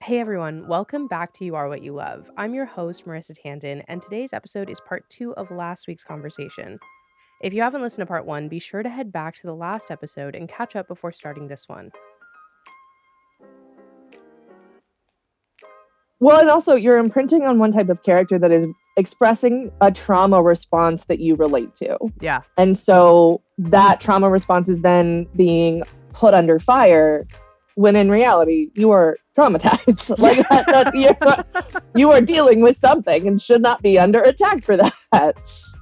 Hey everyone, welcome back to You Are What You Love. I'm your host, Marissa Tandon, and today's episode is part 2 of last week's conversation. If you haven't listened to part 1, be sure to head back to the last episode and catch up before starting this one. Well, and also you're imprinting on one type of character that is expressing a trauma response that you relate to. Yeah. And so that trauma response is then being put under fire when in reality you are traumatized. Like you are dealing with something and should not be under attack for that.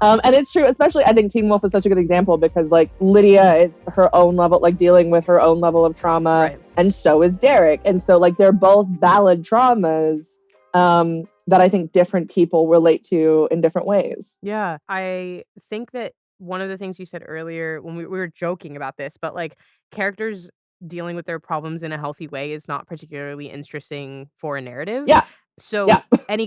And it's true, especially I think Teen Wolf is such a good example because like Lydia is her own level, like dealing with her own level of trauma, Right. and so is Derek. And so like they're both valid traumas that I think different people relate to in different ways. Yeah, I think that one of the things you said earlier when we were joking about this, but like characters dealing with their problems in a healthy way is not particularly interesting for a narrative. Yeah. So Yeah. any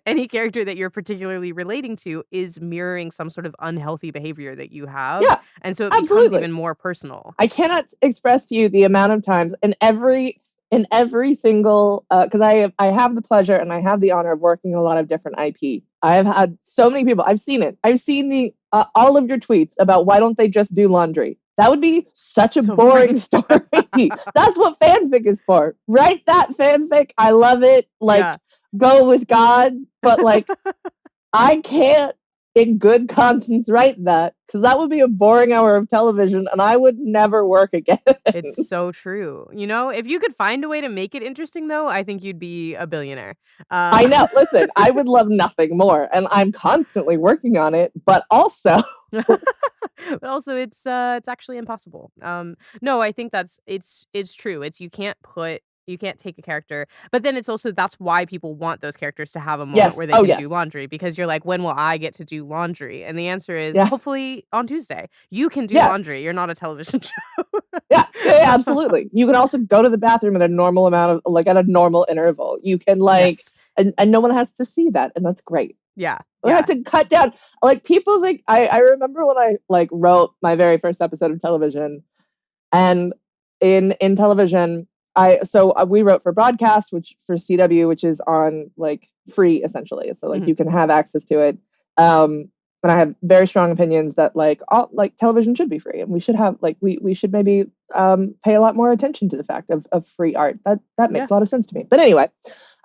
any character that you're particularly relating to is mirroring some sort of unhealthy behavior that you have. Yeah, And so it becomes absolutely. even more personal. I cannot express to you the amount of times in every single because I have the pleasure and I have the honor of working a lot of different IP. I have had so many people. I've seen it. I've seen the all of your tweets about why don't they just do laundry? That would be such a So boring right. story. That's what fanfic is for. Write that fanfic. I love it. Like Yeah. go with God, but like I can't in good conscience write that because that would be a boring hour of television and I would never work again. It's so true. You know, if you could find a way to make it interesting, though, I think you'd be a billionaire. I know. Listen, I would love nothing more, and I'm constantly working on it. But also, but also, it's actually impossible. No, I think it's true. It's you can't take a character, but then it's also that's why people want those characters to have a moment yes. where they Oh, can yes. do laundry because you're like, when will I get to do laundry? And the answer is Yeah. hopefully on Tuesday. You can do Yeah. laundry. You're not a television show. Yeah, absolutely. You can also go to the bathroom at a normal amount of like at a normal interval. You can like Yes. and no one has to see that, and that's great. Yeah. We have to cut down. Like people think I remember when I like wrote my very first episode of television, and in television we wrote for broadcast, which for CW, which is on like free essentially, so like you can have access to it. And I have very strong opinions that like all like television should be free, and we should have like we should maybe pay a lot more attention to the fact of free art. That makes a lot of sense to me. But anyway,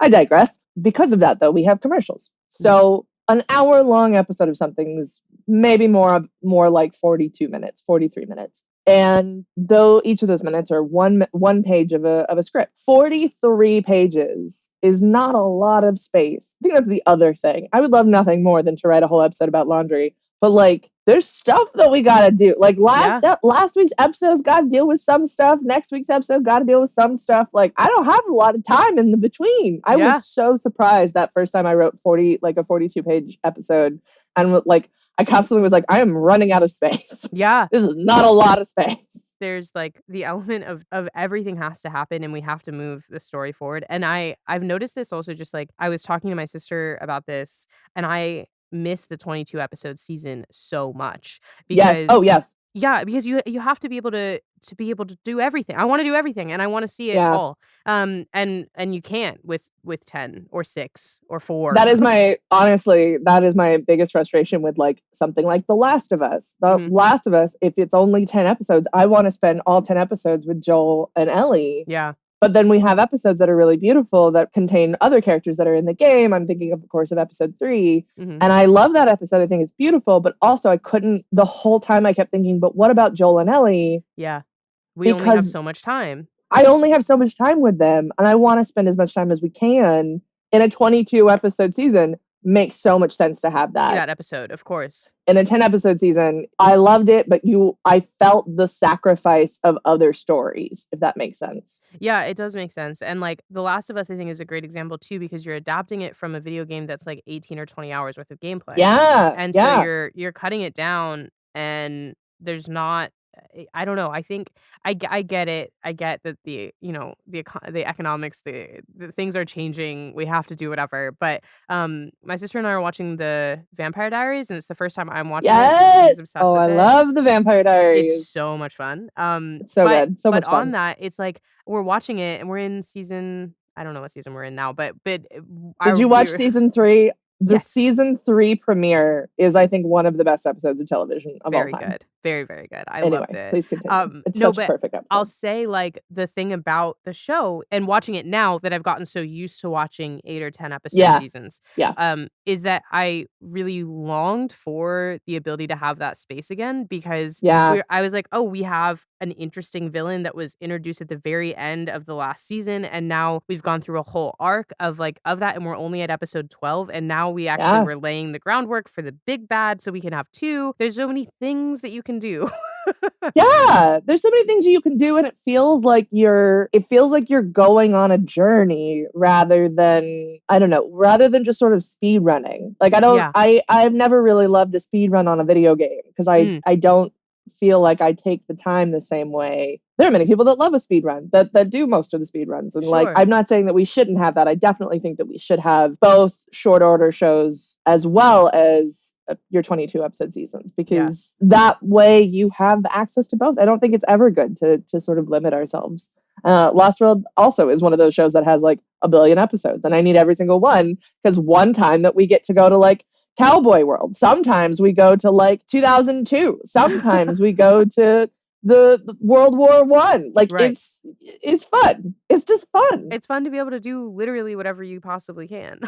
I digress. Because of that, though, we have commercials. So an hour-long episode of something is maybe more like 42 minutes, 43 minutes. And though each of those minutes are one page of a script, 43 pages is not a lot of space. I think that's the other thing. I would love nothing more than to write a whole episode about laundry. But like, there's stuff that we gotta do. Like last week's episode's gotta deal with some stuff. Next week's episode gotta deal with some stuff. Like, I don't have a lot of time in the between. I was so surprised that first time I wrote a 42 page episode, and like I constantly was like, I am running out of space. Yeah. This is not a lot of space. There's like the element of everything has to happen and we have to move the story forward. And I've noticed this also, just like I was talking to my sister about this, and I miss the 22 episode season so much because yes. Oh yes. Yeah, because you have to be able to do everything. I want to do everything and I want to see it all. And you can't with 10 or 6 or 4. That is my biggest frustration with like something like The Last of Us. The Last of Us, if it's only 10 episodes, I want to spend all 10 episodes with Joel and Ellie. Yeah. But then we have episodes that are really beautiful that contain other characters that are in the game. I'm thinking, of course, of episode 3. And I love that episode. I think it's beautiful. But also the whole time I kept thinking, but what about Joel and Ellie? Yeah. We only have so much time. I only have so much time with them. And I want to spend as much time as we can in a 22 episode season. Makes so much sense to have that episode, of course. In a 10 episode season, I loved it, but I felt the sacrifice of other stories, if that makes sense. Yeah, it does make sense. And like The Last of Us, I think, is a great example too, because you're adapting it from a video game that's like 18 or 20 hours worth of gameplay. Yeah. And so you're cutting it down, and there's not I don't know. I think I get it. I get that the economics, the things are changing. We have to do whatever. But my sister and I are watching the Vampire Diaries, and it's the first time I'm watching it because Yes. she's obsessed Oh, with I it. love the Vampire It's Diaries. so much fun. It's so good. So But much on fun. that, it's like we're watching it and we're in season. I don't know what season we're in now, but Did you watch we're season 3? The yes. season 3 premiere is, I think, one of the best episodes of television of all Very time. good. Very, very good. I loved Anyway, it. please continue. It's No, such a but perfect I'll episode. say, like, the thing about the show and watching it now that I've gotten so used to watching 8 or 10 episode Yeah. seasons, Yeah. is that I really longed for the ability to have that space again because Yeah. I was like, "Oh, we have an interesting villain that was introduced at the very end of the last season, and now we've gone through a whole arc of, like, of that, and we're only at episode 12, and now Yeah. we're laying the groundwork for the big bad so we can have 2." There's so many things that you can do. Yeah, there's so many things you can do, and it feels like you're going on a journey rather than, I don't know, rather than just sort of speed running. Like, Yeah. I've never really loved a speed run on a video game because Mm. I don't feel like I take the time the same way. There are many people that love a speed run that do most of the speed runs, and like, Sure. I'm not saying that we shouldn't have that. I definitely think that we should have both short order shows as well as your 22 episode seasons, because that way you have access to both. I don't think it's ever good to sort of limit ourselves. Lost World also is one of those shows that has like a billion episodes, and I need every single one, because one time that we get to go to like Cowboy World, sometimes we go to like 2002, sometimes we go to the World War One. Like, Right. it's fun. It's just fun. It's fun to be able to do literally whatever you possibly can.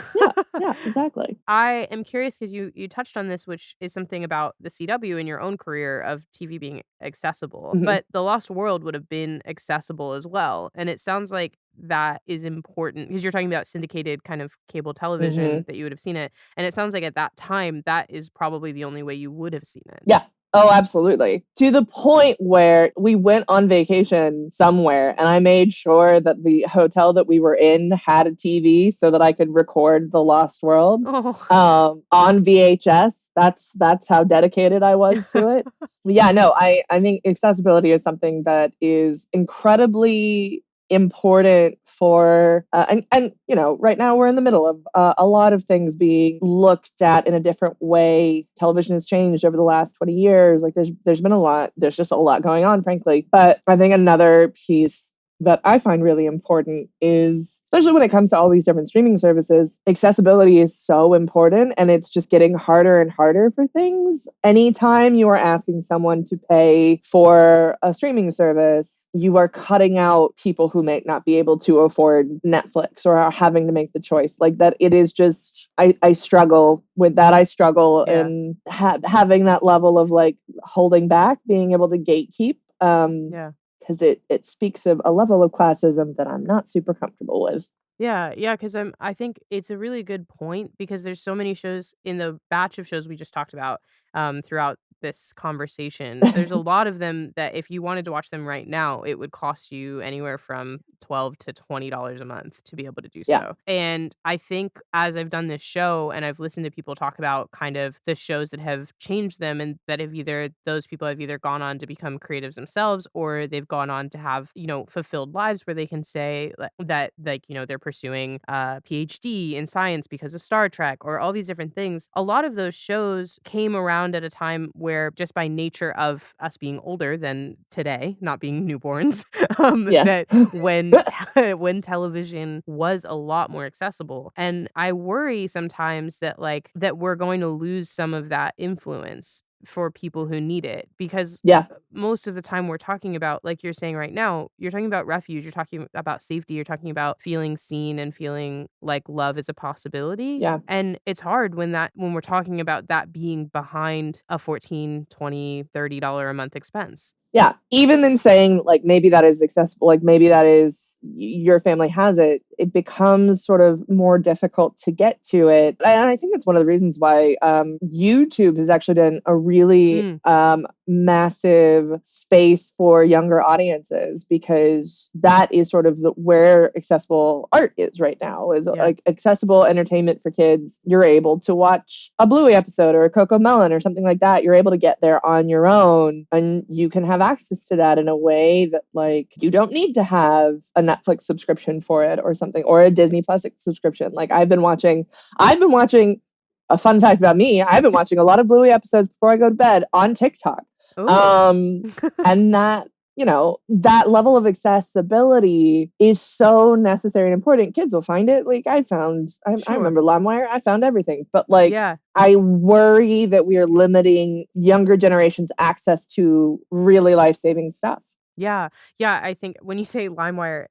Yeah, exactly. I am curious because you touched on this, which is something about the CW in your own career of TV being accessible, Mhm. but The Lost World would have been accessible as well, and it sounds like that is important because you're talking about syndicated kind of cable television Mhm. that you would have seen it, and it sounds like at that time, that is probably the only way you would have seen it. Yeah. Oh, absolutely. To the point where we went on vacation somewhere, and I made sure that the hotel that we were in had a TV so that I could record The Lost World Oh. on VHS. That's how dedicated I was to it. But yeah, no, I think accessibility is something that is incredibly important for and you know, right now we're in the middle of a lot of things being looked at in a different way. Television has changed over the last 20 years. Like, there's been a lot, there's just a lot going on, frankly. But I think another piece that I find really important is, especially when it comes to all these different streaming services, accessibility is so important, and it's just getting harder and harder for things. Anytime you are asking someone to pay for a streaming service, you are cutting out people who may not be able to afford Netflix or are having to make the choice. Like, that, it is just, I struggle with that. I struggle in having that level of like holding back, being able to gatekeep. Yeah. Because it speaks of a level of classism that I'm not super comfortable with. Yeah, yeah, because I think it's a really good point because there's so many shows in the batch of shows we just talked about, throughout this conversation. There's a lot of them that if you wanted to watch them right now, it would cost you anywhere from $12 to $20 a month to be able to do Yeah. so. And I think as I've done this show and I've listened to people talk about kind of the shows that have changed them and that have either those people have either gone on to become creatives themselves or they've gone on to have, fulfilled lives where they can say that, like, they're pursuing a PhD in science because of Star Trek or all these different things. A lot of those shows came around at a time where just by nature of us being older than today, not being newborns, Yes. that when television was a lot more accessible. And I worry sometimes that that we're going to lose some of that influence for people who need it because Yeah. most of the time we're talking about, like you're saying right now, you're talking about refuge, you're talking about safety, you're talking about feeling seen and feeling like love is a possibility. Yeah. And it's hard when we're talking about that being behind a $14, $20, $30 a month expense. Yeah. Even in saying like maybe that is accessible, like maybe that is your family has it. it becomes sort of more difficult to get to it. And I think that's one of the reasons why YouTube has actually been a really massive space for younger audiences, because that is sort of where accessible art is right now, is like accessible entertainment for kids. You're able to watch a Bluey episode or a Coco Melon or something like that. You're able to get there on your own, and you can have access to that in a way that, like, you don't need to have a Netflix subscription for it or something, or a Disney Plus subscription. Like, I've been watching a fun fact about me, I've been watching a lot of Bluey episodes before I go to bed on TikTok. And that, that level of accessibility is so necessary and important. Kids will find it. Like, I remember LimeWire, I found everything. But, like, I worry that we are limiting younger generations' access to really life-saving stuff. Yeah. Yeah, I think when you say LimeWire,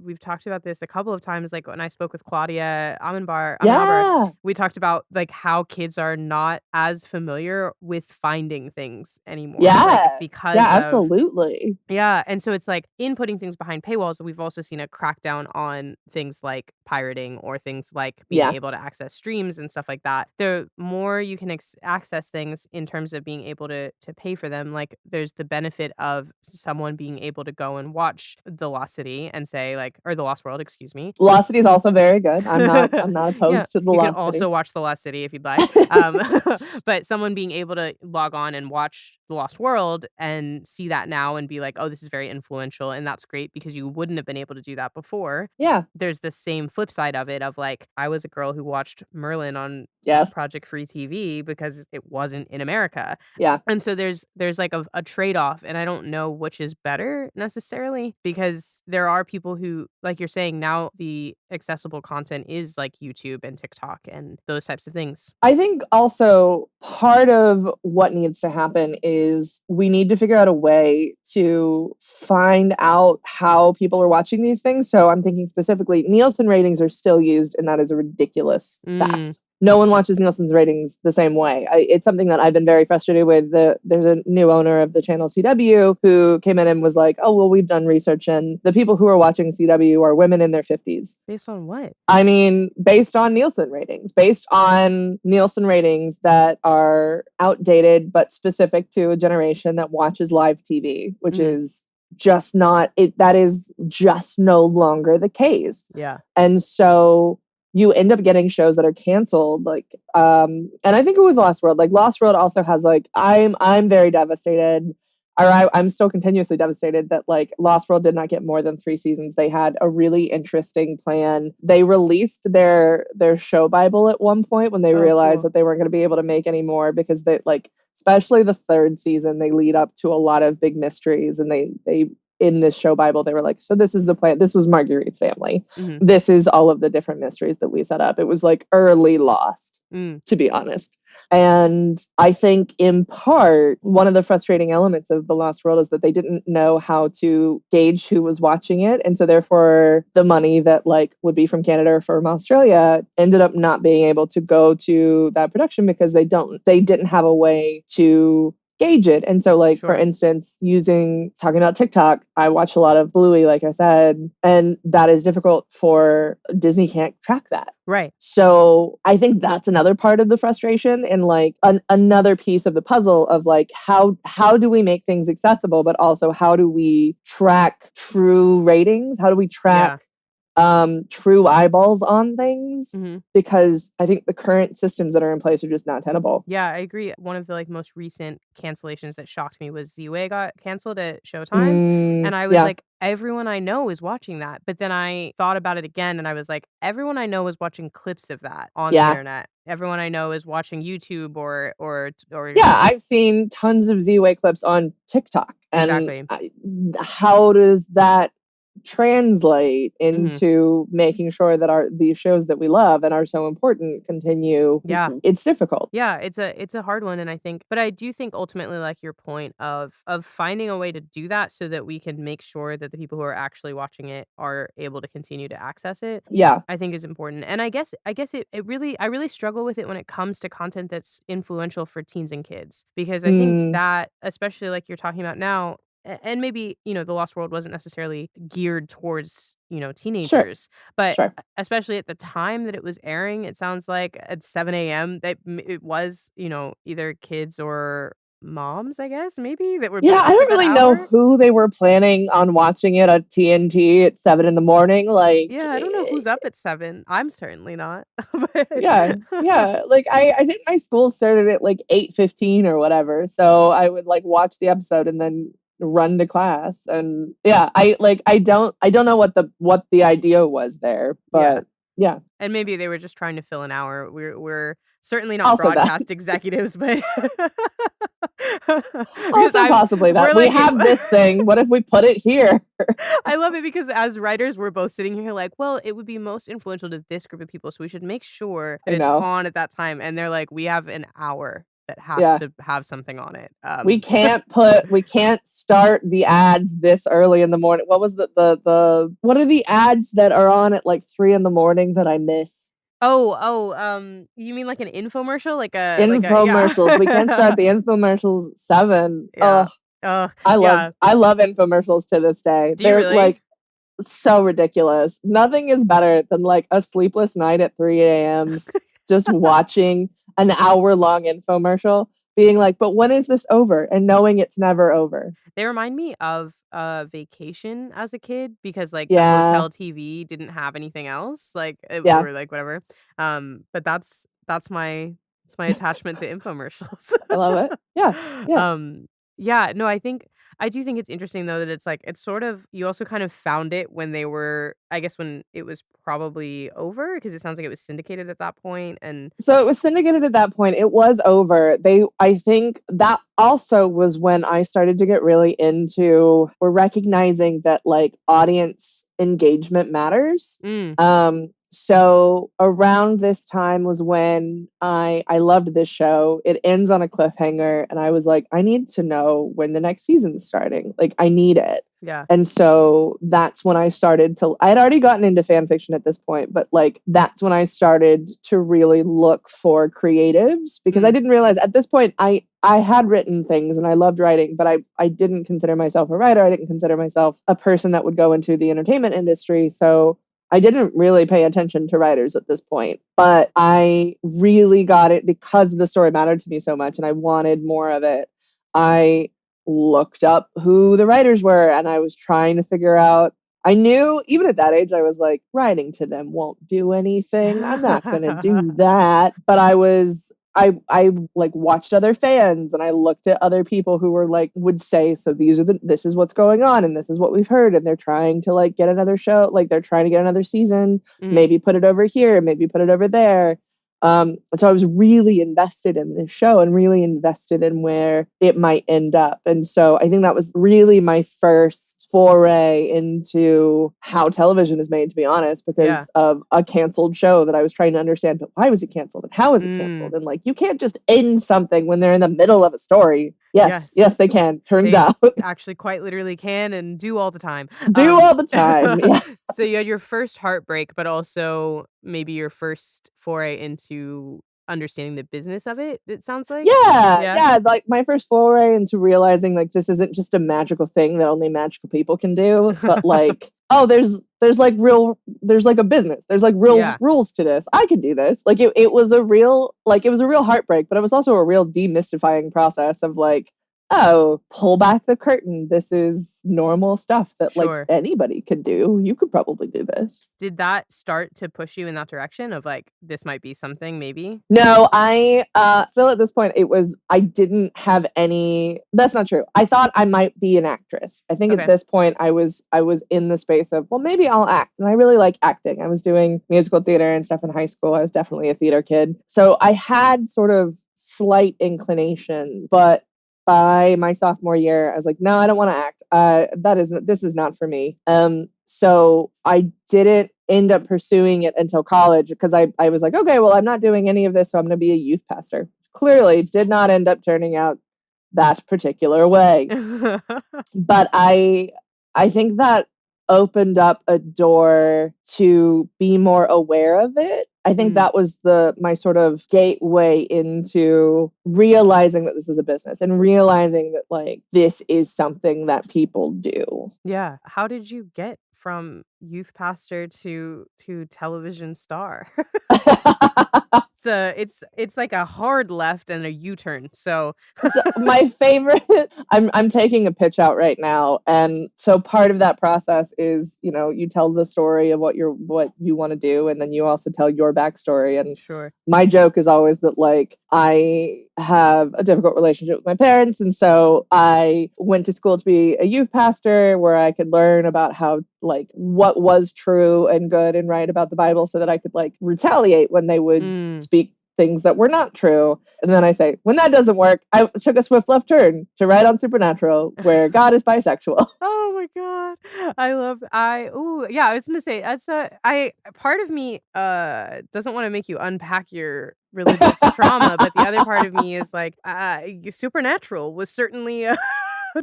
we've talked about this a couple of times, like, when I spoke with Claudia Amenabar, we talked about, like, how kids are not as familiar with finding things anymore. Like, because absolutely. And so it's like, in putting things behind paywalls, we've also seen a crackdown on things like pirating, or things like being able to access streams and stuff like that. The more you can access things in terms of being able to pay for them, like, there's the benefit of someone being able to go and watch The Lost City and say, like, or The Lost World, excuse me. Lost City is also very good. I'm not opposed to The Lost City. You can also watch The Lost City if you'd like. But someone being able to log on and watch The Lost World and see that now and be like, oh, this is very influential, and that's great, because you wouldn't have been able to do that before. There's the same flip side of it, of, like, I was a girl who watched Merlin on Project Free TV because it wasn't in America. And so there's like a trade-off, and I don't know which is better necessarily, because there are people who, like you're saying, now the accessible content is like YouTube and TikTok and those types of things. I think also part of what needs to happen is we need to figure out a way to find out how people are watching these things. So I'm thinking specifically, Nielsen ratings are still used, and that is a ridiculous fact. No one watches Nielsen's ratings the same way. It's something that I've been very frustrated with. There's a new owner of the channel CW who came in and was like, oh, well, we've done research, and the people who are watching CW are women in their 50s. Based on what? I mean, based on Nielsen ratings. Based on Nielsen ratings that are outdated but specific to a generation that watches live TV, which is just not it. That is just no longer the case. And so you end up getting shows that are canceled, like, and I think it was Lost World. Like, Lost World also has, like, I'm very devastated, or I'm still continuously devastated that, like, Lost World did not get more than 3 seasons. They had a really interesting plan. They released their show Bible at one point when they realized that they weren't going to be able to make any more, because they, like, especially the 3rd season, they lead up to a lot of big mysteries, and they in this show Bible, they were like, so this is the plan. This was Marguerite's family. This is all of the different mysteries that we set up. It was like early Lost, to be honest. And I think in part, one of the frustrating elements of The Lost World is that they didn't know how to gauge who was watching it. And so therefore the money that, like, would be from Canada or from Australia ended up not being able to go to that production, because they didn't have a way to gauge it. And so, like, for instance, talking about TikTok, I watch a lot of Bluey, like I said, and that is difficult for Disney. Can't track that. So I think that's another part of the frustration, and, like, another piece of the puzzle of, like, how do we make things accessible, but also how do we track true ratings? How do we track true eyeballs on things? Because I think the current systems that are in place are just not tenable. Yeah, I agree. One of the, like, most recent cancellations that shocked me was Z-Way got canceled at Showtime. And I was like, everyone I know is watching that. But then I thought about it again, and I was like, everyone I know is watching clips of that on the internet. Everyone I know is watching YouTube or I've seen tons of Z-Way clips on TikTok. And how does that translate into making sure that these shows that we love and are so important continue? It's difficult. It's a hard one. And I think, but I do think ultimately, like, your point of finding a way to do that so that we can make sure that the people who are actually watching it are able to continue to access it, I think is important. And I guess I really struggle with it when it comes to content that's influential for teens and kids, because I think that, especially like you're talking about now, and maybe, the Lost World wasn't necessarily geared towards, Sure, teenagers, but sure. especially at the time that it was airing, it sounds like at 7 a.m. that it was, either kids or moms, I guess, maybe that would be Yeah, I up at don't that really know hour. who they were planning on watching it on TNT at 7 in the morning, like, Yeah, I don't know who's up at 7. I'm certainly not. But yeah, yeah, like, I think my school started at, like, 8:15 or whatever, so I would, like, watch the episode and then run to class, and yeah, I don't know what the idea was there, yeah. but yeah, And maybe they were just trying to fill an hour. We're certainly not also that. broadcast executives, but because Also possibly that. we're We like have this thing, what if we put it here? I love it because as writers, we're both sitting here like, well, it would be most influential to this group of people, so we should make sure that I it's know. on at that time. And they're like, we have an hour that has Yeah. to have something on it. We can't start the ads this early in the morning. What was what are the ads that are on at like 3 in the morning that I miss? You mean like an infomercial, like a Infomercials. We can't start yeah, the infomercials at 7. yeah, Ugh, I love yeah. I love infomercials to this day. Do you They're really? like so ridiculous. Nothing is better than like a sleepless night at 3 a.m. just watching an hour-long infomercial, being like, "But when is this over?" and knowing it's never over. They remind me of, Vacation as a kid because, like, the Yeah, hotel TV didn't have anything else, like, yeah, or, like, whatever. But that's my attachment to infomercials. I love it. Yeah, yeah. Um, yeah, no, I do think it's interesting, though, that it's sort of you also kind of found it when they were I guess when it was probably over because it sounds like it was syndicated at that point, and So it was syndicated at that point. It was over. I think that also was when I started to get really into we're recognizing that like audience engagement matters. Mm. So around this time was when I loved this show. It ends on a cliffhanger, and I was like, I need to know when the next season's starting. Like, I need it. Yeah. And so that's when I started to I had already gotten into fan fiction at this point, but like that's when I started to really look for creatives because I Mm. didn't realize at this point I had written things and I loved writing, but I didn't consider myself a writer. I didn't consider myself a person that would go into the entertainment industry. So I didn't really pay attention to writers at this point, but I really got it because the story mattered to me so much and I wanted more of it. I looked up who the writers were and I was trying to figure out I knew even at that age I was like writing to them won't do anything. I'm not going to do that. But I like watched other fans and I looked at other people who were like would say so this is what's going on and this is what we've heard and they're trying to like get another show like they're trying to get another season, Mm. maybe put it over here, maybe put it over there. So I was really invested in this show and really invested in where it might end up. And so I think that was really my first foray into how television is made, to be honest, Yeah. because of a canceled show that I was trying to understand, but why was it canceled and how was it canceled? Mm. And like, you can't just end something when they're in the middle of a story. Yes, Yes. yes, they can. Turns They out, actually quite literally can and do all the time. do all the time. Yeah. So you had your first heartbreak, but also maybe your first foray into understanding the business of it, it sounds like? Yeah, Yeah. yeah, like, my first foray into realizing, like, this isn't just a magical thing that only magical people can do, but, like, oh, there's, like, a business. There's, like, real Yeah. rules to this. I can do this. Like, it was a real like, it was a real heartbreak, but it was also a real demystifying process of, like, "Oh, pull back the curtain. This is normal stuff that, like, Sure. anybody could do. You could probably do this." Did that start to push you in that direction of, like, this might be something maybe? No, still at this point, I didn't have any that's not true. I thought I might be an actress. I think at Okay. this point, I was in the space of, well, maybe I'll act, and I really like acting. I was doing musical theater and stuff in high school. I was definitely a theater kid. So I had sort of slight inclination, but by my sophomore year, I was like, "No, I don't wanna act. This is not for me." So I didn't end up pursuing it until college because I was like, okay, well, I'm not doing any of this, so I'm going to be a youth pastor. Clearly, did not end up turning out that particular way. But I think that opened up a door to be more aware of it I think that was my sort of gateway into realizing that this is a business and realizing that like this is something that people do. Yeah. How did you get from youth pastor to television star? It's like a hard left and a U-turn. So So my favorite, I'm taking a pitch out right now, and so part of that process is, you know, you tell the story of what you want to do, and then you also tell your backstory. And sure. my joke is always that like I have a difficult relationship with my parents, and so I went to school to be a youth pastor where I could learn about how like what was true and good and right about the Bible, so that I could like retaliate when they would speak things that were not true. And then I say, when that doesn't work, I took a swift left turn to write on Supernatural, where God is bisexual. Oh my god. I was gonna say part of me doesn't want to make you unpack your religious trauma, but the other part of me is like Supernatural was certainly a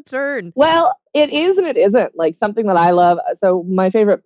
turn. Well, it is and it isn't. Like something that I love. So my favorite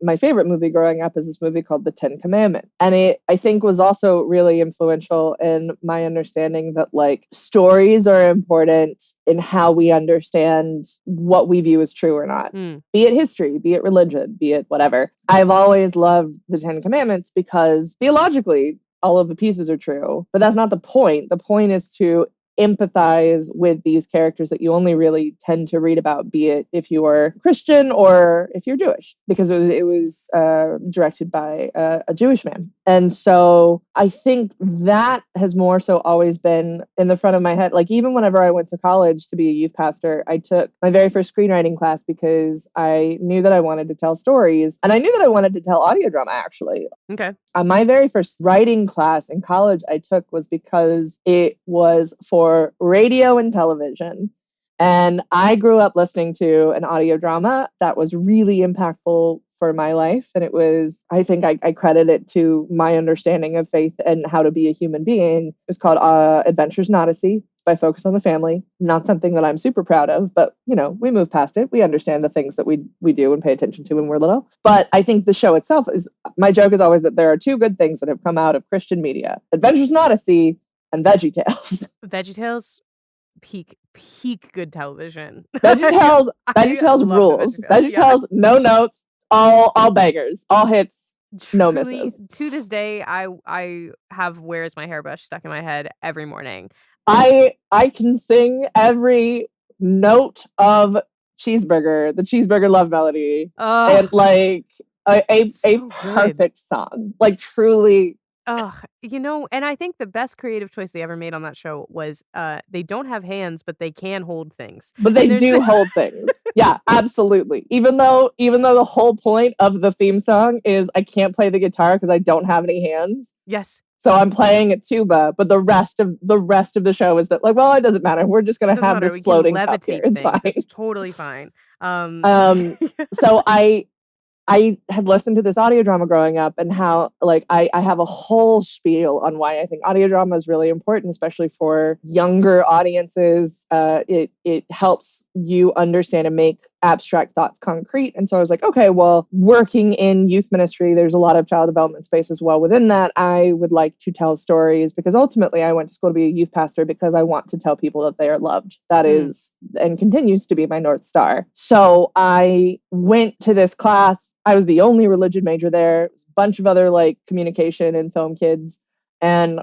movie growing up is this movie called The Ten Commandments. And it, I think, was also really influential in my understanding that like stories are important in how we understand what we view as true or not. Be it history, be it religion, be it whatever. I've always loved The Ten Commandments because theologically all of the pieces are true, but that's not the point. The point is to empathize with these characters that you only really tend to read about, be it if you are Christian or if you're Jewish, because it was directed by a Jewish man. And so I think that has more so always been in the front of my head. Like even whenever I went to college to be a youth pastor, I took my very first screenwriting class because I knew that I wanted to tell stories, and I knew that I wanted to tell audio drama actually. Okay. My very first writing class in college I took was because it was for radio and television. And I grew up listening to an audio drama that was really impactful for my life. And it was, I think I credit it to my understanding of faith and how to be a human being. It was called Adventures in Odyssey by Focus on the Family. Not something that I'm super proud of, but you know, we move past it. We understand the things that we do and pay attention to when we're little. But I think the show itself is, my joke is always that there are two good things that have come out of Christian media: Adventures in Odyssey and VeggieTales. VeggieTales, peak good television. VeggieTales rules. VeggieTales, no notes, all bangers, all hits, no misses. To this day, I have "Where's My Hairbrush" stuck in my head every morning. I can sing every note of Cheeseburger, the Cheeseburger Love Melody, and like a perfect song, like truly. You know, and I think the best creative choice they ever made on that show was they don't have hands, but they can hold things. But they do hold things. Yeah, absolutely. Even though the whole point of the theme song is I can't play the guitar because I don't have any hands. Yes. So I'm playing a tuba, but the rest of the show is that like, well, it doesn't matter. We're just gonna have this floating cup here. It's fine. It's totally fine. So I had listened to this audio drama growing up, and how like I have a whole spiel on why I think audio drama is really important, especially for younger audiences. It helps you understand and make abstract thoughts concrete. And so I was like, okay, well, working in youth ministry, there's a lot of child development space as well. Within that, I would like to tell stories, because ultimately I went to school to be a youth pastor because I want to tell people that they are loved. That is and continues to be my North Star. So I went to this class. I was the only religion major there. A bunch of other like communication and film kids. And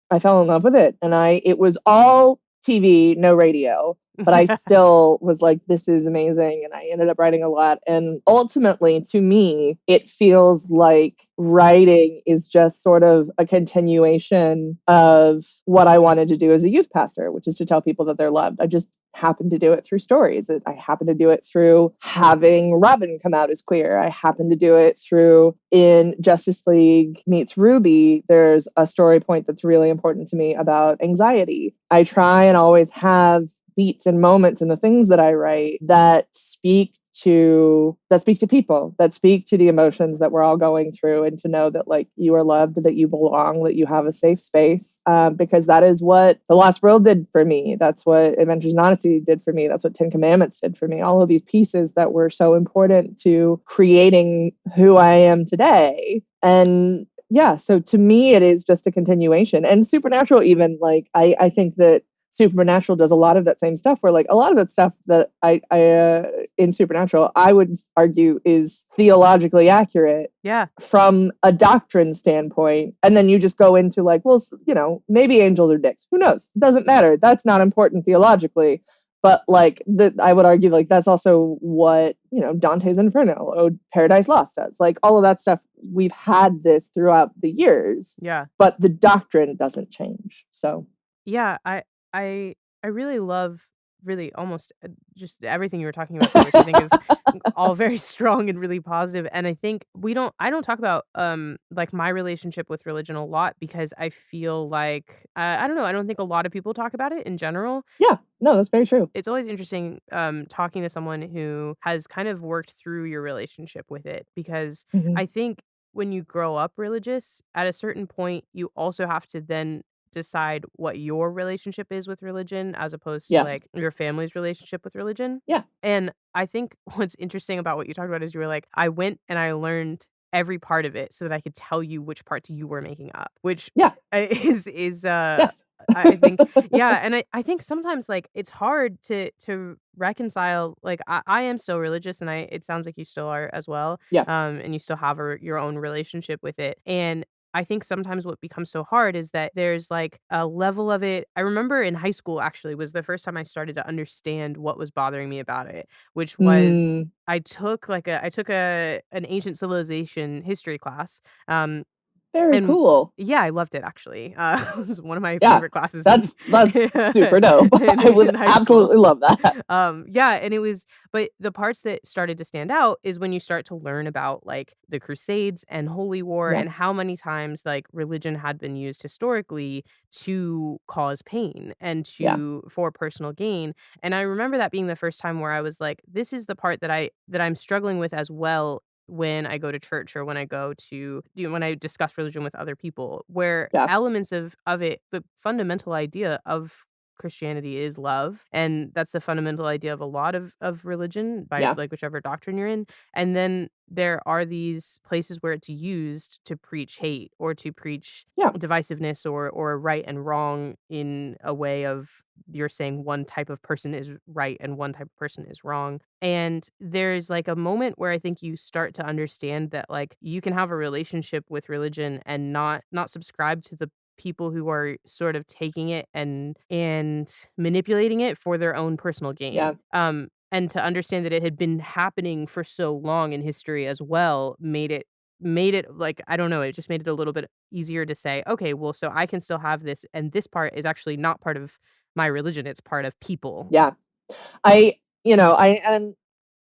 I fell in love with it. And it was all TV, no radio. But I still was like, this is amazing. And I ended up writing a lot. And ultimately, to me, it feels like writing is just sort of a continuation of what I wanted to do as a youth pastor, which is to tell people that they're loved. I just happened to do it through stories. I happened to do it through having Robin come out as queer. I happened to do it through, in Justice League Meets RWBY, there's a story point that's really important to me about anxiety. I try and always have beats and moments in the things that I write that speak to people, that speak to the emotions that we're all going through, and to know that like you are loved, that you belong, that you have a safe space, because that is what The Lost World did for me. That's what Adventures in Odyssey did for me. That's what Ten Commandments did for me. All of these pieces that were so important to creating who I am today. And yeah, so to me, it is just a continuation. And Supernatural, even like I think that Supernatural does a lot of that same stuff. Where like a lot of that stuff that I in Supernatural, I would argue is theologically accurate Yeah. from a doctrine standpoint, and then you just go into like, well, you know, maybe angels are dicks. Who knows? It doesn't matter. That's not important theologically. But like I would argue like that's also what, you know, Dante's Inferno or Paradise Lost says. Like all of that stuff, we've had this throughout the years, Yeah. but the doctrine doesn't change. So Yeah, I I really love really almost just everything you were talking about there, which I think is all very strong and really positive. And I think I don't talk about like my relationship with religion a lot because I feel like I don't know, I don't think a lot of people talk about it in general. yeah, no, that's very true. It's always interesting talking to someone who has kind of worked through your relationship with it because Hmm. I think when you grow up religious, at a certain point, you also have to then decide what your relationship is with religion as opposed to Yes. like your family's relationship with religion. Yeah. And I think what's interesting about what you talked about is you were like, I went and I learned every part of it so that I could tell you which parts you were making up, which Yeah. is Yes. I think yeah, and I think sometimes, like, it's hard to reconcile, like, I am still religious, and it sounds like you still are as well, Yeah. and you still have your own relationship with it, and I think sometimes what becomes so hard is that there's, like, a level of it I remember in high school, actually, was the first time I started to understand what was bothering me about it, which was Mm, I took an ancient civilization history class, um, very and cool. yeah, I loved it actually. It was one of my Yeah. favorite classes in That's super dope. I would in high school. absolutely love that. Yeah, and it was but the parts that started to stand out is when you start to learn about, like, the Crusades and Holy War Yeah. and how many times, like, religion had been used historically to cause pain and Yeah. for personal gain, and I remember that being the first time where I was like, "This is the part that I'm struggling with as well when I go to church or when I go to when I discuss religion with other people, where Yeah. elements of it, the fundamental idea of Christianity is love, and that's the fundamental idea of a lot of religion by, Yeah. like, whichever doctrine you're in, and then there are these places where it's used to preach hate or to preach Yeah. divisiveness or right and wrong in a way of you're saying one type of person is right and one type of person is wrong. And there's like a moment where I think you start to understand that like you can have a relationship with religion and not subscribe to the people who are sort of taking it and manipulating it for their own personal Yeah. gain. And to understand that it had been happening for so long in history as well made it like I don't know, it just made it a little bit easier to say, okay, well, so I can still have this, and this part is actually not part of my religion, it's part of people. Yeah. I, you know, and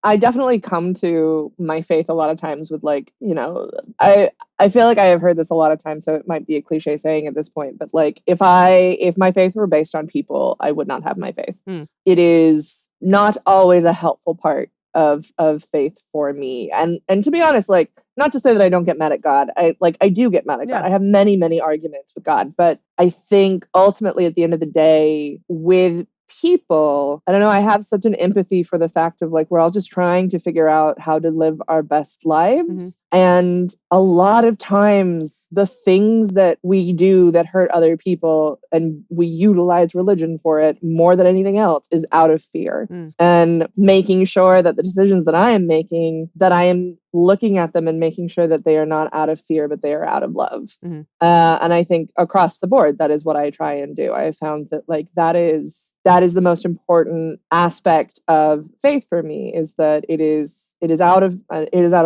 I definitely come to my faith a lot of times with like, you know, I feel like I have heard this a lot of times, so it might be a cliche saying at this point, but like if my faith were based on people, I would not have my faith. Mm, It is not always a helpful part of faith for me. And to be honest, like not to say that I don't get mad at God. I do get mad at God. yeah, I have many, many arguments with God, but I think ultimately at the end of the day, with people, I don't know, I have such an empathy for the fact of like we're all just trying to figure out how to live our best mhm, lives. And a lot of times the things that we do that hurt other people and we utilize religion for it more than anything else is out of fear. mm, And making sure that the decisions that I am making, that I am looking at them and making sure that they are not out of fear, but they are out of love. mhm, And I think across the board, that is what I try and do. I have found that like that is the most important aspect of faith for me is that it is out of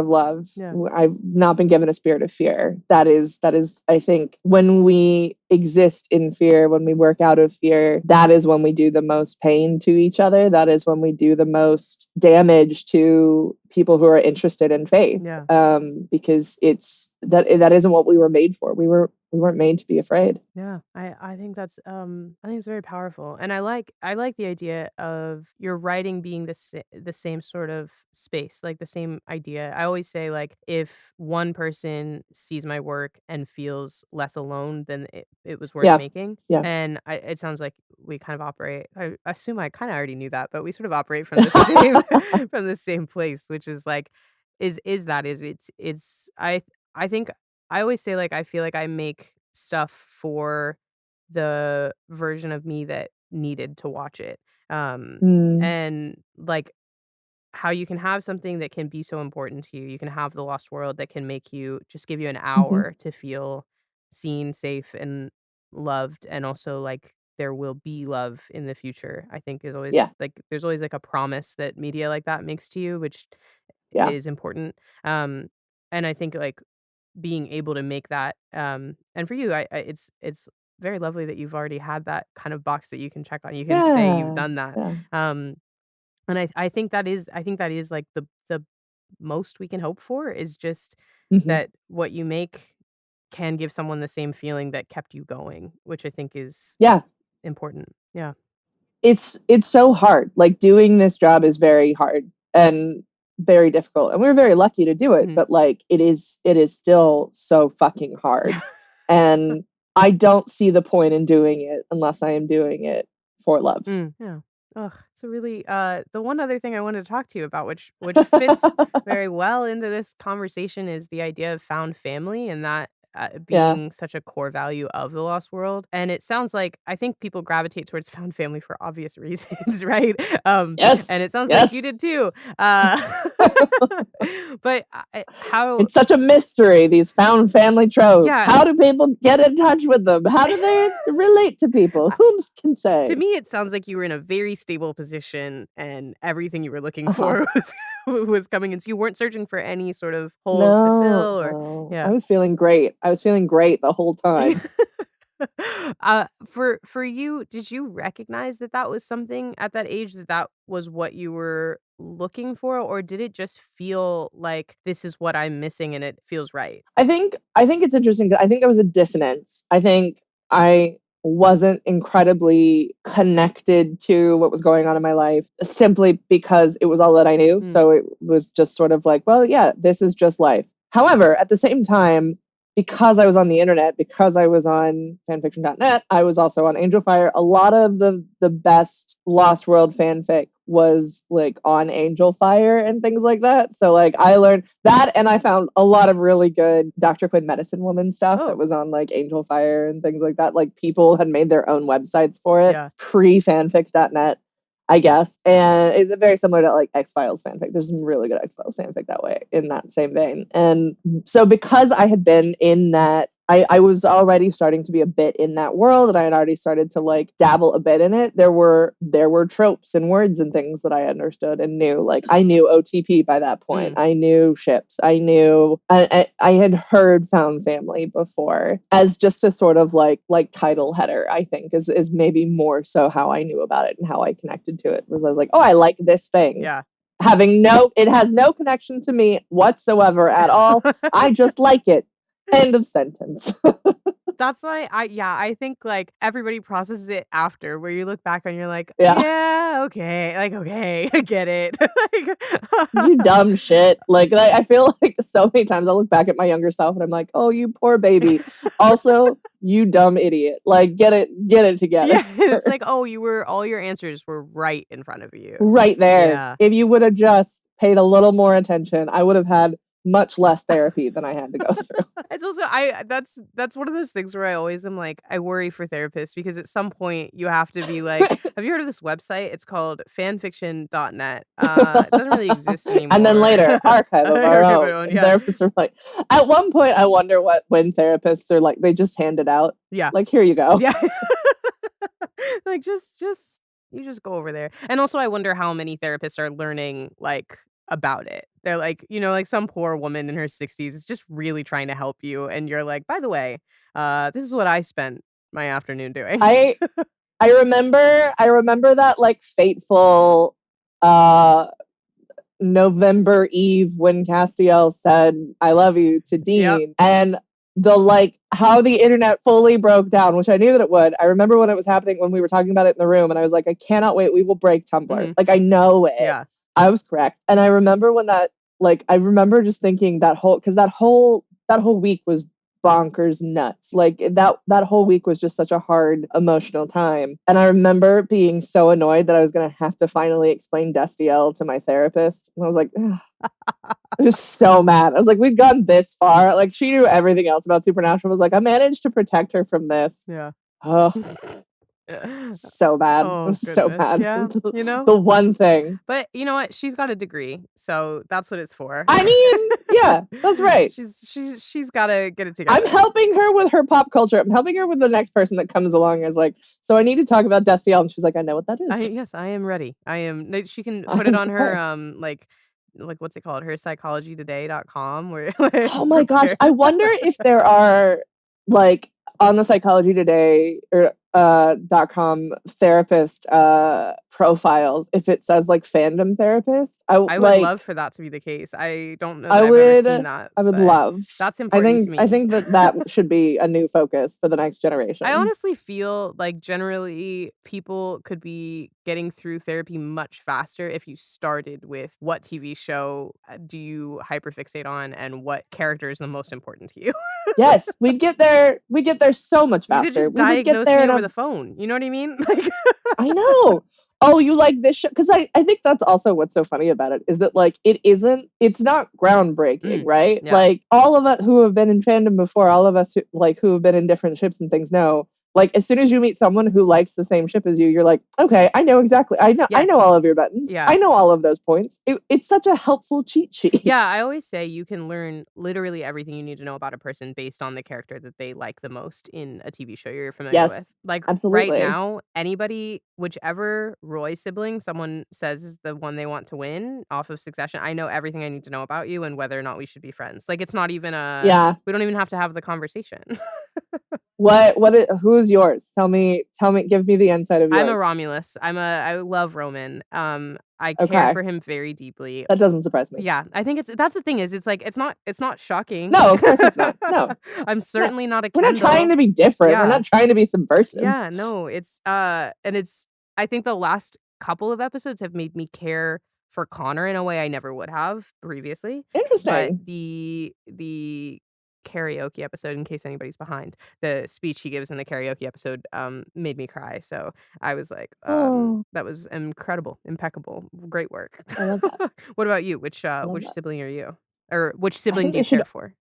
love. yeah, I've not been given a spirit of fear. That is I think when we exist in fear, when we work out of fear, that is when we do the most pain to each other. That is when we do the most damage to people who are interested in faith. yeah. Because that isn't what we were made for. We weren't made to be afraid. Yeah, I think that's I think it's very powerful, and I like the idea of your writing being the same sort of space, like the same idea. I always say like if one person sees my work and feels less alone, then it was worth Yeah. making. Yeah. And it sounds like we kind of operate. I assume I kind of already knew that, but we sort of operate from the same from the same place, which is like is it's I think. I always say, like, I feel like I make stuff for the version of me that needed to watch it. Um, Mm, and, like, how you can have something that can be so important to you. You can have The Lost World that can make you just give you an mhm. hour to feel seen, safe, and loved, and also, like, there will be love in the future, I think is always Yeah, like, there's always, like, a promise that media like that makes to you, which yeah, is important. Um, and I think, like, being able to make that, and for you, it's very lovely that you've already had that kind of box that you can check on. You can say you've yeah, done that. yeah. Um, and I think that is, like, the most we can hope for is just Mhm. that what you make can give someone the same feeling that kept you going, which I think is Yeah, important. Yeah. it's so hard. Like, doing this job is very hard and very difficult, and we're very lucky to do it, Mhm. but, like, it is still so fucking hard, Yeah. and I don't see the point in doing it unless I am doing it for love. Yeah. Ugh, it's a really the one other thing I wanted to talk to you about, which fits very well into this conversation, is the idea of found family, and that Yeah. being such a core value of the Lost World. And it sounds like I think people gravitate towards found family for obvious reasons, right? Yes. And it sounds like you Yes. did too. But how? It's such a mystery, these found family tropes. Yeah. How do people get in touch with them? How do they relate to people? Whom can To say? me, it sounds like you were in a very stable position and everything you were looking Uh-huh. for was coming in, so you weren't searching for any sort of holes to No, fill or no. I yeah. was feeling great. I was feeling great the whole time. For you, did you recognize that that was something at that age, that that was what you were looking for, or did it just feel like, "This is what I'm missing and it feels right?" I think it's interesting 'cause I think there was a dissonance. I think I wasn't incredibly connected to what was going on in my life simply because it was all that I knew. Mm, So it was just sort of like, well, yeah, this is just life. However, at the same time, because I was on the internet, because I was on fanfiction.net, I was also on Angel Fire. A lot of the best Lost World fanfic was like on Angel Fire and things like that. So like I learned that, and I found a lot of really good Dr. Quinn Medicine Woman stuff that oh, was on like Angel Fire and things like that. Like people had made their own websites for it yeah, pre fanfic.net, I guess. And it's very similar to like X Files fanfic. There's some really good X Files fanfic that way, in that same vein. And so because I had been in that, I was already starting to be a bit in that world, and I had already started to like dabble a bit in it. There were tropes and words and things that I understood and knew. Like I knew OTP by that point. mm, I knew ships. I had heard found family before as just a sort of like title header. I think is maybe more so how I knew about it and how I connected to it. Was I was like, oh, I like this thing, yeah. having it has no connection to me whatsoever at all. I just like it. End of sentence. That's why I think, like, everybody processes it after, where you look back and you're like, Yeah. "Yeah, okay, like, okay, I get it." You Like dumb shit. Like I feel like so many times I look back at my younger self and I'm like, oh, you poor baby. Also, you dumb idiot. Like get it together. Yeah, it's like, "Oh, you were all your answers were right in front of you." Right there. Yeah. If you would have just paid a little more attention, I would have had much less therapy than I had to go through. It's also that's one of those things where I always am like, I worry for therapists, because at some point you have to be like, have you heard of this website? It's called fanfiction.net. It doesn't really exist And then anymore. later, archive of our Archive own. it on, And yeah. therapists are like, at one point, I wonder when therapists are like, they just hand it out. Yeah. Like, here you go. Yeah. Like, just you just go over there. And also I wonder how many therapists are learning, like, about it. They're like, like some poor woman in her 60s is just really trying to help you, and you're like, "By the way, this is what I spent my afternoon doing." I I remember that like fateful uh November Eve when Castiel said "I love you" to Yep. Dean, and the like how the internet fully broke down, which I knew that it would. I remember when it was happening, when we were talking about it in the room, and I was like, I cannot wait. We will break Tumblr. Mhm. Like I know it. Yeah. I was correct, and I remember when that. Like I remember just thinking that whole week was bonkers nuts. Like that whole week was just such a hard emotional time. And I remember being so annoyed that I was gonna have to finally explain Destiel to my therapist. And I was like, ugh. I was so mad. I was like, we'd gone this far. Like she knew everything else about Supernatural. I was like, I managed to protect her from this. Yeah. Oh, so bad. I Oh was so goodness. mad. Yeah. You know? The one thing. But you know what? She's got a degree, so that's what it's for. I mean, yeah, that's right. She's gotta get it I'm together. helping her with her pop culture. I'm helping her with the next person that comes along and is like, so I need to talk about Destiel. And she's like, I know what that is. Yes, I am ready. I am. She can put it I'm on her prepared. like what's it called? Her psychologytoday.com where Oh my gosh. prepare. I wonder if there are like on the Psychology Today or .com therapist profiles, if it says like fandom therapist. I would love for that to be the case. I don't know that I I've ever would seen that, I would but love. that's important to I me. think that should be a new focus for the next generation. I honestly feel like generally people could be getting through therapy much faster if you started with what TV show do you hyperfixate on and what character is the most important to you. Yes, we'd get there so much You could faster. just We would get diagnose there me in over a the phone. You know what I mean? Like I know. Oh, you like this show? Because I think that's also what's so funny about it is that like it's not groundbreaking, right? yeah. Like all of us who have been in fandom before, all of us who have been in different ships and things know. Like as soon as you meet someone who likes the same ship as you, you're like, okay, I know exactly. I know Yes. all of your buttons. Yeah. I know all of those points. It's such a helpful cheat sheet. Yeah, I always say you can learn literally everything you need to know about a person based on the character that they like the most in a TV show you're familiar Yes, with. Like right absolutely. now, anybody, whichever Roy sibling someone says is the one they want to win off of Succession, I know everything I need to know about you and whether or not we should be friends. Like it's not even Yeah. we don't even have to have the conversation. Who's yours? Tell me, give me the inside of yours. I'm a Romulus. I love Roman. I care Okay. for him very deeply. That doesn't surprise me. Yeah, I think that's the thing is it's like it's not shocking. No, of course it's not. No. I'm certainly not a We're Kendall. not trying to be different. Yeah. We're not trying to be subversive. Yeah, no, it's and it's I think the last couple of episodes have made me care for Connor in a way I never would have previously. But Interesting. the karaoke episode, in case anybody's behind, the speech he gives in the karaoke episode made me cry. So I was like, Oh. that was incredible, impeccable, great work. I love that. What about you? Which that. sibling are you? Or which I sibling think do you they should care for?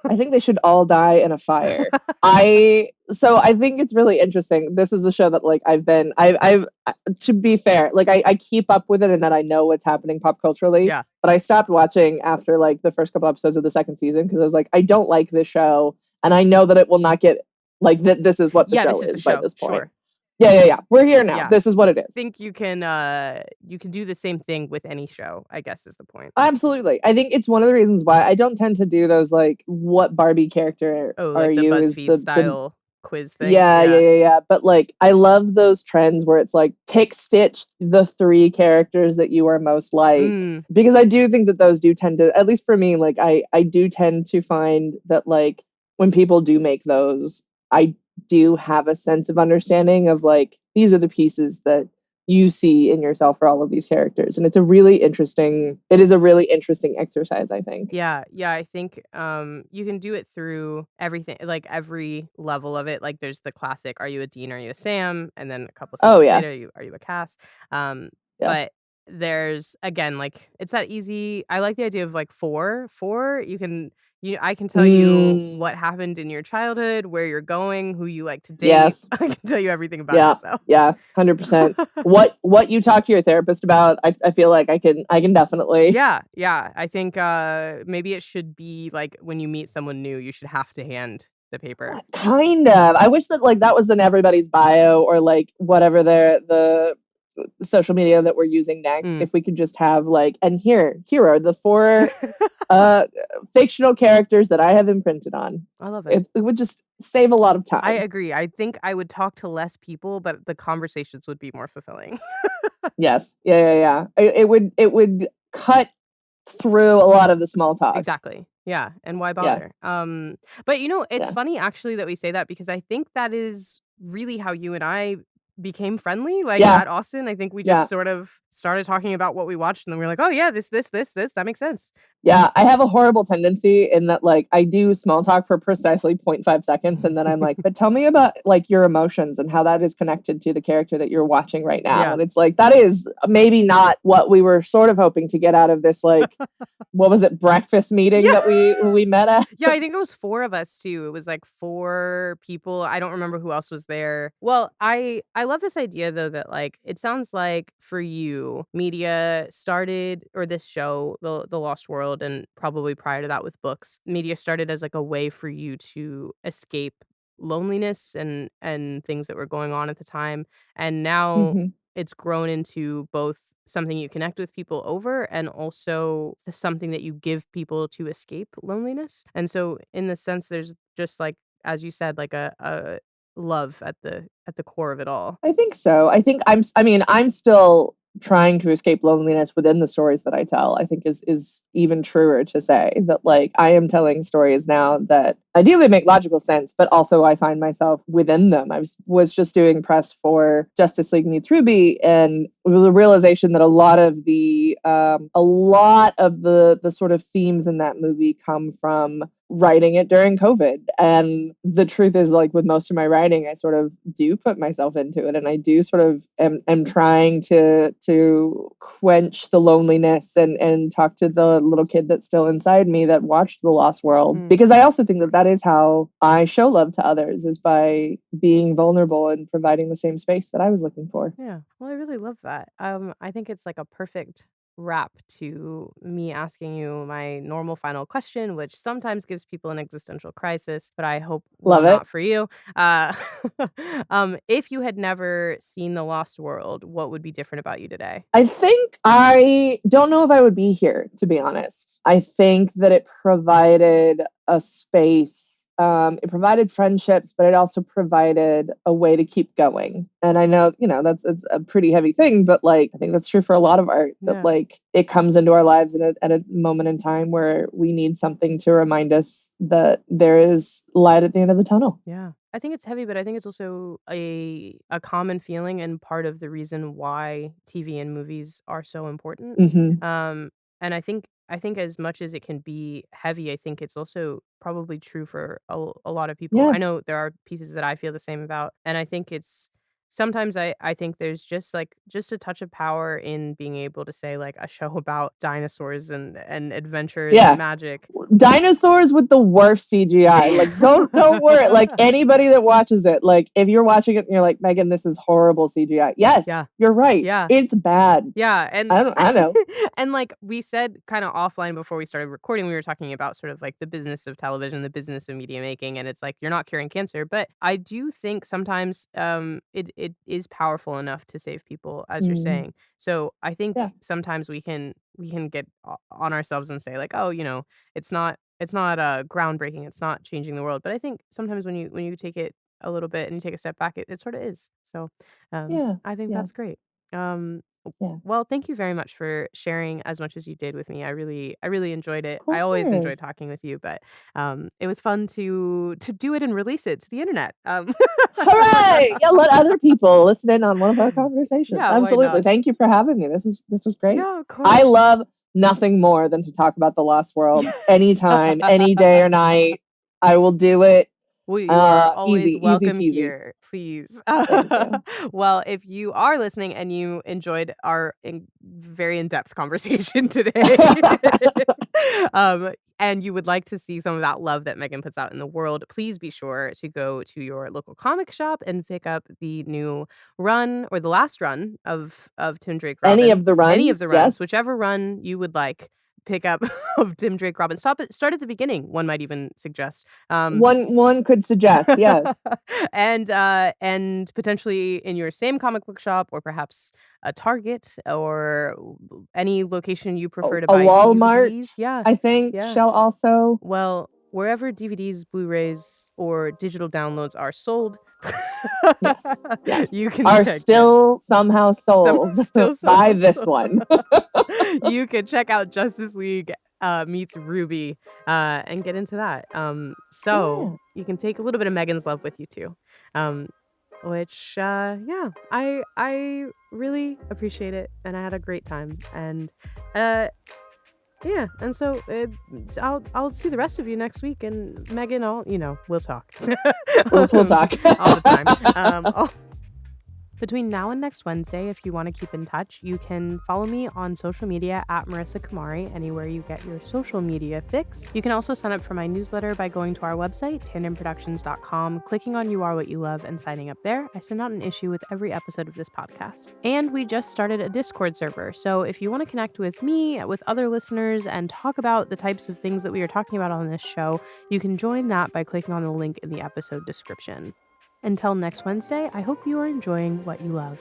I think they should all die in a fire. I think it's really interesting. This is a show that like I've to be fair, like I keep up with it and that I know what's happening pop culturally. Yeah. But I stopped watching after like the first couple episodes of the second season because I was like, I don't like this show, and I know that it will not get like this is what the show is by this point. Sure. Yeah. We're here now. Yeah. This is what it is. I think you can do the same thing with any show, I guess is the point. Absolutely. I think it's one of the reasons why I don't tend to do those like what Barbie character Oh, are like the you is BuzzFeed style quiz thing. Yeah. But like I love those trends where it's like pick stitch the 3 characters that you are most like. Because I do think that those do tend to, at least for me, like I do tend to find that like when people do make those, I do have a sense of understanding of like these are the pieces that you see in yourself for all of these characters, and it is a really interesting exercise, I think. Yeah, I think you can do it through everything, like every level of it. Like there's the classic, are you a Dean, are you a Sam, and then a couple seasons later, are you a Cass? But there's again like it's that easy. I like the idea of like 4 I can tell you what happened in your childhood, where you're going, who you like to date. Yes. I can tell you everything about yourself. Yeah, 100%. What you talk to your therapist about, I feel like I can definitely. Yeah. I think maybe it should be like when you meet someone new, you should have to hand the paper. Kind of. I wish that like that was in everybody's bio or like whatever the social media that we're using next. If we could just have like, and here are the 4 fictional characters that I have imprinted on. I love it. It would just save a lot of time. I agree. I think I would talk to less people, but the conversations would be more fulfilling. Yes. Yeah. It would cut through a lot of the small talk. Exactly. Yeah. And why bother? Yeah. But you know, it's funny actually that we say that because I think that is really how you and I became friendly, like at Austin. I think we just sort of started talking about what we watched, and then we were like, oh yeah, this, that makes sense. Yeah, I have a horrible tendency in that, like, I do small talk for precisely 0.5 seconds, and then I'm like, but tell me about, like, your emotions and how that is connected to the character that you're watching right now. Yeah. And it's like, that is maybe not what we were sort of hoping to get out of this, like, what was it, breakfast meeting Yeah. that we met at? Yeah, I think it was 4 of us too. It was like 4 people. I don't remember who else was there. Well, I love this idea though that like it sounds like for you, media started, or this show, the Lost World, and probably prior to that with books, media started as like a way for you to escape loneliness and things that were going on at the time. And now Mhm. it's grown into both something you connect with people over and also something that you give people to escape loneliness. And so in the sense there's just like, as you said, like a love at the core of it all. I think so. I mean, I'm still trying to escape loneliness within the stories that I tell. I think is even truer to say that, like, I am telling stories now that ideally make logical sense, but also I find myself within them. I was just doing press for Justice League Meets RWBY, and the realization that a lot of the sort of themes in that movie come from writing it during COVID. And the truth is, like, with most of my writing, I sort of do put myself into it, and I do sort of am trying to quench the loneliness and talk to the little kid that's still inside me that watched The Lost World. Mm. Because I also think that that is how I show love to others, is by being vulnerable and providing the same space that I was looking for. Yeah. Well, I really love that. I think it's like a perfect wrap to me asking you my normal final question, which sometimes gives people an existential crisis, but I hope will Love it. not for you. Uh, if you had never seen The Lost World, what would be different about you today? I think I don't know if I would be here, to be honest. I think that it provided a space. It provided friendships, but it also provided a way to keep going. And I know, that's it's a pretty heavy thing, but, like, I think that's true for a lot of art. That, Yeah. like, it comes into our lives at a moment in time where we need something to remind us that there is light at the end of the tunnel. Yeah. I think it's heavy, but I think it's also a common feeling and part of the reason why TV and movies are so important. Hmm. Um, and I think as much as it can be heavy, I think it's also probably true for a lot of people. Yeah. I know there are pieces that I feel the same about, and I think it's sometimes I think there's just like just a touch of power in being able to say like a show about dinosaurs and adventures and Yeah. magic. Dinosaurs with the worst CGI. Like, don't worry. Like, anybody that watches it, like, if you're watching it and you're like, Megan, this is horrible CGI. Yes, Yeah. you're right. Yeah. It's bad. Yeah, and I know. and, like, we said kinda offline before we started recording, we were talking about sort of, like, the business of television, the business of media making, and it's like, you're not curing cancer, but I do think sometimes, it is powerful enough to save people, as you're Mm, saying. So, I think yeah. sometimes we can get o on ourselves and say, like, "Oh, it's not, groundbreaking, it's not changing the world," but I think sometimes when you take it a little bit and you take a step back, it sorta is. So, Yeah. I think Yeah. that's great. Um Yeah. well, thank you very much for sharing as much as you did with me. I really enjoyed it. Of I always enjoy course. talking with you, but it was fun to do it and release it to the internet. Hooray! Yeah, let other people listen in on one of our conversations. Yeah, why Absolutely. not? Thank you for having me. This was great. Yeah, of I course. love nothing more than to talk about the Lost World anytime, any day or night. I will do it. Well, you are always Easy welcome peasy. here, please. Thank you. Well, if you are listening and you enjoyed our very in-depth conversation today, and you would like to see some of that love that Megan puts out in the world, please be sure to go to your local comic shop and pick up the new run or the last run of Tim Drake Any Robin. of the Any of runs, the runs, yes. whichever run you would like. Pick up of Tim Drake Robin. Start at the beginning, one might even suggest. One could suggest, yes. And potentially in your same comic book shop or perhaps a Target or any location you prefer to A buy Walmart, DVDs. Yeah. I think, Yeah. shall also. Well, wherever DVDs, Blu-rays, or digital downloads are sold, Yes, yes. you can Are check it. still somehow Some sold still by somehow this sold. one. You could check out Justice League meets RWBY and get into that. So Yeah. you can take a little bit of Megan's love with you too. Um, which yeah, I really appreciate it, and I had a great time. And yeah, and so I'll see the rest of you next week, and Megan, we'll talk We'll talk. all the time. Between now and next Wednesday, if you want to keep in touch, you can follow me on social media at Marissa Kamari, anywhere you get your social media fix. You can also sign up for my newsletter by going to our website, tandonproductions.com, clicking on You Are What You Love, and signing up there. I send out an issue with every episode of this podcast. And we just started a Discord server, so if you want to connect with me, with other listeners, and talk about the types of things that we are talking about on this show, you can join that by clicking on the link in the episode description. Until next Wednesday, I hope you are enjoying what you love.